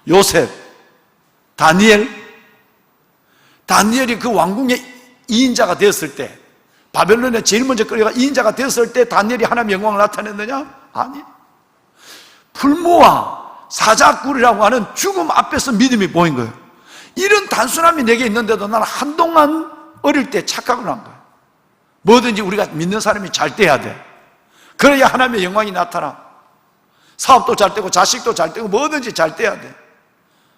요셉, 다니엘이 그 왕궁의 2인자가 되었을 때, 바벨론에 제일 먼저 끌려가 2인자가 되었을 때 다니엘이 하나님의 영광을 나타냈느냐? 아니. 풀무와 사자굴이라고 하는 죽음 앞에서 믿음이 보인 거예요. 이런 단순함이 내게 있는데도 나는 한동안 어릴 때 착각을 한 거예요. 뭐든지 우리가 믿는 사람이 잘 돼야 돼. 그래야 하나님의 영광이 나타나. 사업도 잘 되고 자식도 잘 되고 뭐든지 잘 돼야 돼.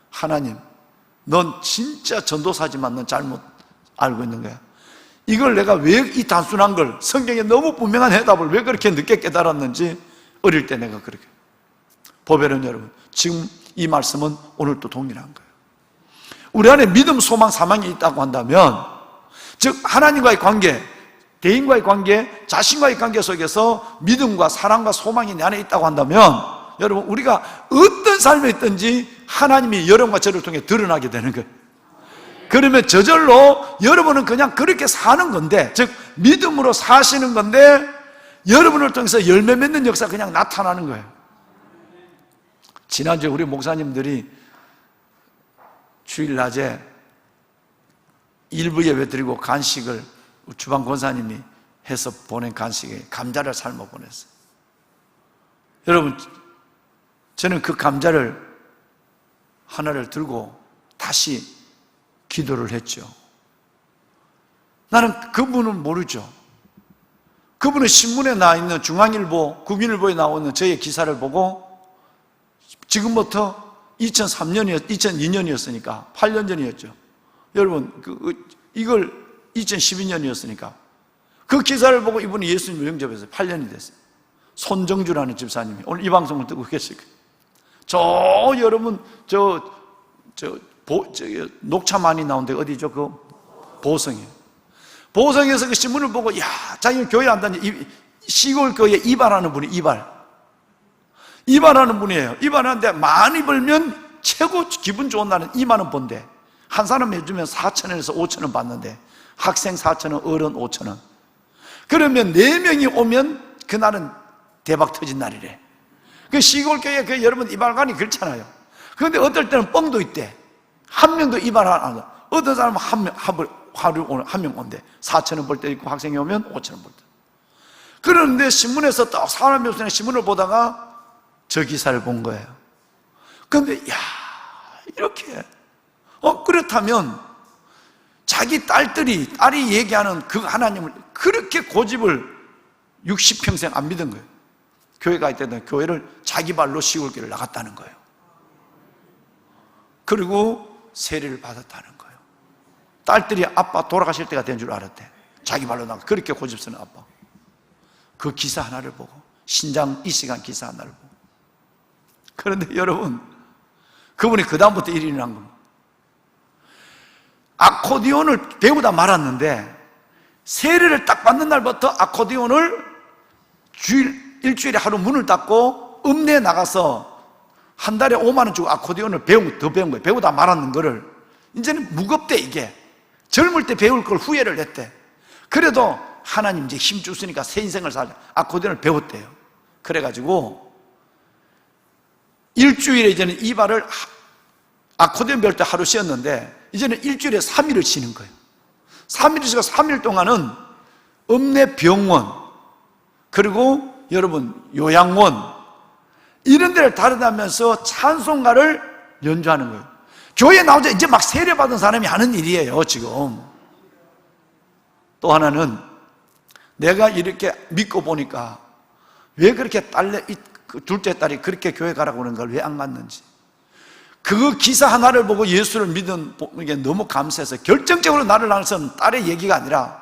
하나님, 넌 진짜 전도사지만 넌 잘못 알고 있는 거야. 이걸 내가 왜 이 단순한 걸, 성경에 너무 분명한 해답을 왜 그렇게 늦게 깨달았는지 어릴 때 내가 그렇게. 보배는 여러분, 지금 이 말씀은 오늘 또 동일한 거예요. 우리 안에 믿음, 소망, 사망이 있다고 한다면, 즉 하나님과의 관계, 대인과의 관계, 자신과의 관계 속에서 믿음과 사랑과 소망이 내 안에 있다고 한다면, 여러분 우리가 어떤 삶에 있든지 하나님이 여러분과 저를 통해 드러나게 되는 거예요. 그러면 저절로 여러분은 그냥 그렇게 사는 건데, 즉 믿음으로 사시는 건데 여러분을 통해서 열매 맺는 역사가 그냥 나타나는 거예요. 지난주에 우리 목사님들이 주일 낮에 일부 예배 드리고 간식을 주방 권사님이 해서 보낸 간식에 감자를 삶아 보냈어요. 여러분, 저는 그 감자를 하나를 들고 다시 기도를 했죠. 나는 그분은 모르죠. 그분은 신문에 나와 있는 중앙일보, 국민일보에 나오는 저의 기사를 보고 지금부터 2002년이었으니까 8년 전이었죠. 여러분, 이걸 2012년이었으니까 그 기사를 보고 이분이 예수님을 영접해서 8년이 됐어요. 손정주라는 집사님이 오늘 이 방송을 듣고 계실 거예요. 여러분, 녹차 많이 나온 데 어디죠? 그 보성이에요. 보성에서 그 신문을 보고, 야, 자기는 교회 안 다니, 시골 교회 이발하는 분이 이발하는 분이에요. 이발하는데 많이 벌면 최고 기분 좋은 날은 2만 원 번대. 한 사람 해주면 4,000원에서 5,000원 받는데, 학생 4,000원, 어른 5,000원. 그러면 4명이 오면 그날은 대박 터진 날이래. 그 시골 교회 그 여러분 이발관이 그렇잖아요. 그런데 어떨 때는 뻥도 있대. 한 명도 이발 안 하고, 어떤 사람은 하루 오늘 한 명 온대. 4,000원 벌 때 있고 학생이 오면 5,000원 벌 때. 그런데 신문에서 딱 사람이 없으니 신문을 보다가 저 기사를 본 거예요. 그런데 야, 이렇게 그렇다면 자기 딸이 얘기하는 그 하나님을 그렇게 고집을 60평생 안 믿은 거예요. 교회가 있다는 교회를 자기 발로 시골길을 나갔다는 거예요. 그리고 세례를 받았다는 거예요. 딸들이 아빠 돌아가실 때가 된 줄 알았대. 자기 발로 나가. 그렇게 고집스러운 아빠. 그 기사 하나를 보고, 신장 이 시간 기사 하나를 보고. 그런데 여러분, 그분이 그 다음부터 일이 일어난 겁니다. 아코디온을 배우다 말았는데 세례를 딱 받는 날부터 아코디온을 일주일에 하루 문을 닫고 읍내에 나가서 한 달에 5만 원 주고 아코디온을 더 배운 거예요. 배우다 말았는 거를. 이제는 무겁대 이게. 젊을 때 배울 걸 후회를 했대. 그래도 하나님 이제 힘 주시니까 새 인생을 살자. 아코디온을 배웠대요. 그래가지고 일주일에 이제는 이발을 아코디온 배울 때 하루 쉬었는데 이제는 일주일에 3일을 쉬는 거예요. 3일을 쉬고 3일 동안은 읍내 병원, 그리고 여러분 요양원 이런 데를 다니면서 찬송가를 연주하는 거예요. 교회에 나오자 이제 막 세례받은 사람이 하는 일이에요. 지금 또 하나는 내가 이렇게 믿고 보니까 왜 그렇게 둘째 딸이 그렇게 교회 가라고 그러는 걸 왜 안 갔는지, 그 기사 하나를 보고 예수를 믿은 게 너무 감사해서 결정적으로 나를 향해서는 딸의 얘기가 아니라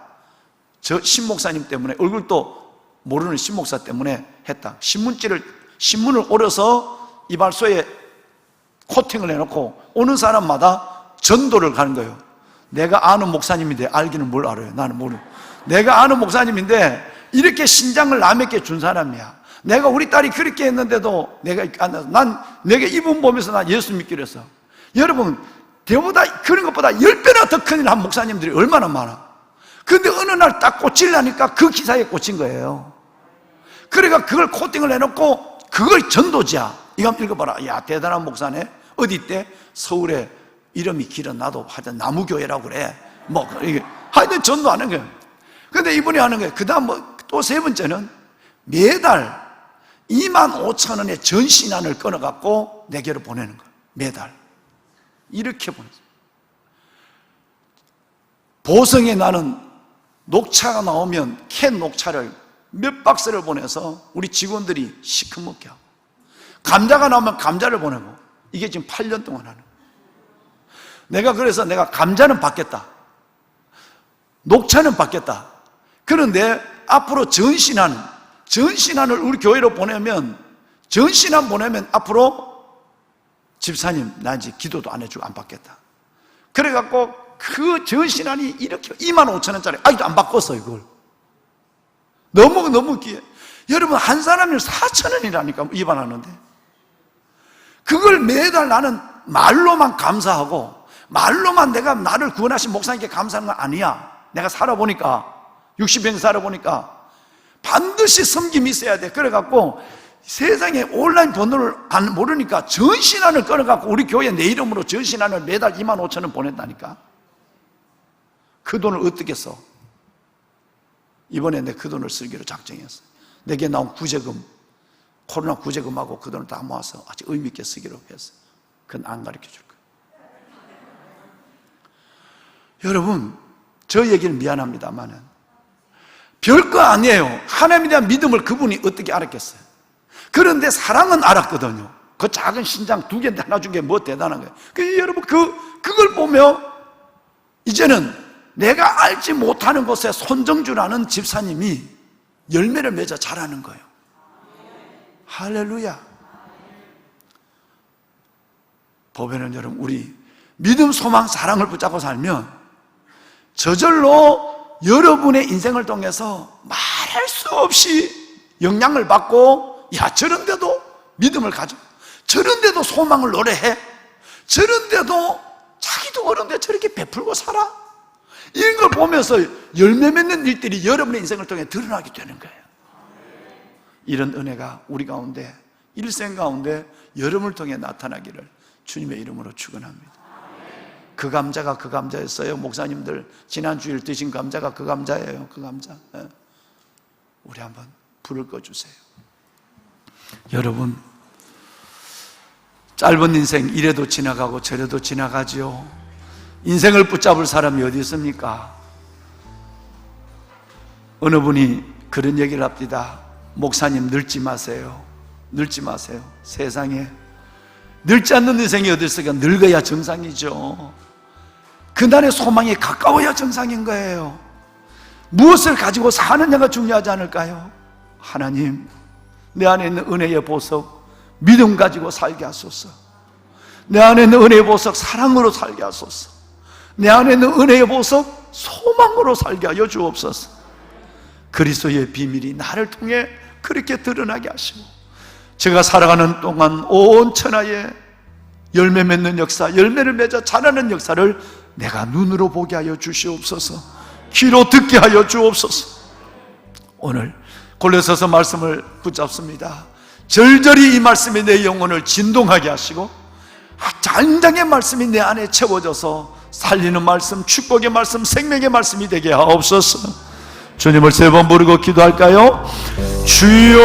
저 신목사님 때문에, 얼굴도 모르는 신목사 때문에 했다. 신문을 오려서 이발소에 코팅을 해놓고 오는 사람마다 전도를 가는 거예요. 내가 아는 목사님인데 알기는 뭘 알아요? 나는 모르고. 내가 아는 목사님인데 이렇게 신장을 남에게 준 사람이야. 내가 우리 딸이 그렇게 했는데도 내가 이분 보면서 난 예수 믿기로 했어. 여러분, 그런 것보다 10배나 더 큰 일 한 목사님들이 얼마나 많아. 근데 어느 날 딱 꽂히려니까 그 기사에 꽂힌 거예요. 그러니까 그걸 코팅을 해놓고 그걸 전도지야. 이거 한번 읽어봐라. 야, 대단한 목사네. 어디 있대? 서울에 이름이 길어. 나도 하여튼 나무교회라고 그래. 이게 하여튼 전도하는 거예요. 근데 이분이 하는 거예요. 그 다음 또 세 번째는 매달 25,000원의 전신안을 끊어갖고 내게로 보내는 거예요. 매달. 이렇게 보냈어요. 보성에 나는 녹차가 나오면 캔 녹차를 몇 박스를 보내서 우리 직원들이 시커멓게 하고, 감자가 나오면 감자를 보내고, 이게 지금 8년 동안 하는 거예요. 그래서 내가 감자는 받겠다, 녹차는 받겠다. 그런데 앞으로 전신안을 우리 교회로 보내면, 전신안 보내면 앞으로 집사님 나 이제 기도도 안 해주고 안 받겠다. 그래갖고 그 전신안이 이렇게 25,000원짜리 아직도 안 바꿨어. 이걸 너무 귀해. 여러분, 한 사람이 4,000원이라니까 입안하는데, 그걸 매달 나는 말로만 감사하고, 말로만 내가 나를 구원하신 목사님께 감사하는 건 아니야. 내가 살아보니까, 60년 살아보니까 반드시 섬김이 있어야 돼. 그래갖고 세상에 온라인 번호를 모르니까 전신안을 끊어갖고 우리 교회 내 이름으로 전신안을 매달 25,000원 보낸다니까. 그 돈을 어떻게 써? 이번에 내 그 돈을 쓰기로 작정했어. 내게 나온 구제금, 코로나 구제금하고 그 돈을 다 모아서 아주 의미있게 쓰기로 했어. 그건 안 가르쳐 줄 거야. 여러분, 저 얘기는 미안합니다만은 별거 아니에요. 하나님에 대한 믿음을 그분이 어떻게 알았겠어요? 그런데 사랑은 알았거든요. 그 작은 신장 2개인데 하나 준 게 뭐 대단한 거예요. 여러분, 그걸 보며 이제는 내가 알지 못하는 곳에 손정주라는 집사님이 열매를 맺어 자라는 거예요. 할렐루야. 보면은 여러분, 우리 믿음, 소망, 사랑을 붙잡고 살면 저절로 여러분의 인생을 통해서 말할 수 없이 영향을 받고, 야, 저런데도 믿음을 가져, 저런데도 소망을 노래해, 저런데도 자기도 어른데 저렇게 베풀고 살아, 이런 걸 보면서 열매 맺는 일들이 여러분의 인생을 통해 드러나게 되는 거예요. 이런 은혜가 우리 가운데, 일생 가운데 여러분을 통해 나타나기를 주님의 이름으로 축원합니다. 그 감자가 그 감자였어요. 목사님들 지난주일 드신 감자가 그 감자예요. 그 감자. 우리 한번 불을 꺼주세요. 여러분, 짧은 인생 이래도 지나가고 저래도 지나가죠. 인생을 붙잡을 사람이 어디 있습니까? 어느 분이 그런 얘기를 합니다. 목사님, 늙지 마세요. 늙지 마세요. 세상에 늙지 않는 인생이 어디 있을까? 늙어야 정상이죠. 그날의 소망이 가까워야 정상인 거예요. 무엇을 가지고 사느냐가 중요하지 않을까요? 하나님, 내 안에 있는 은혜의 보석 믿음 가지고 살게 하소서. 내 안에 있는 은혜의 보석 사랑으로 살게 하소서. 내 안에 있는 은혜의 보석 소망으로 살게 하여 주옵소서. 그리스도의 비밀이 나를 통해 그렇게 드러나게 하시고, 제가 살아가는 동안 온 천하에 열매 맺는 역사, 열매를 맺어 자라는 역사를 내가 눈으로 보게 하여 주시옵소서. 귀로 듣게 하여 주옵소서. 오늘 골로새서 말씀을 붙잡습니다. 절절히 이 말씀이 내 영혼을 진동하게 하시고, 장장의 말씀이 내 안에 채워져서 살리는 말씀, 축복의 말씀, 생명의 말씀이 되게 하옵소서. 주님을 3번 부르고 기도할까요? 주여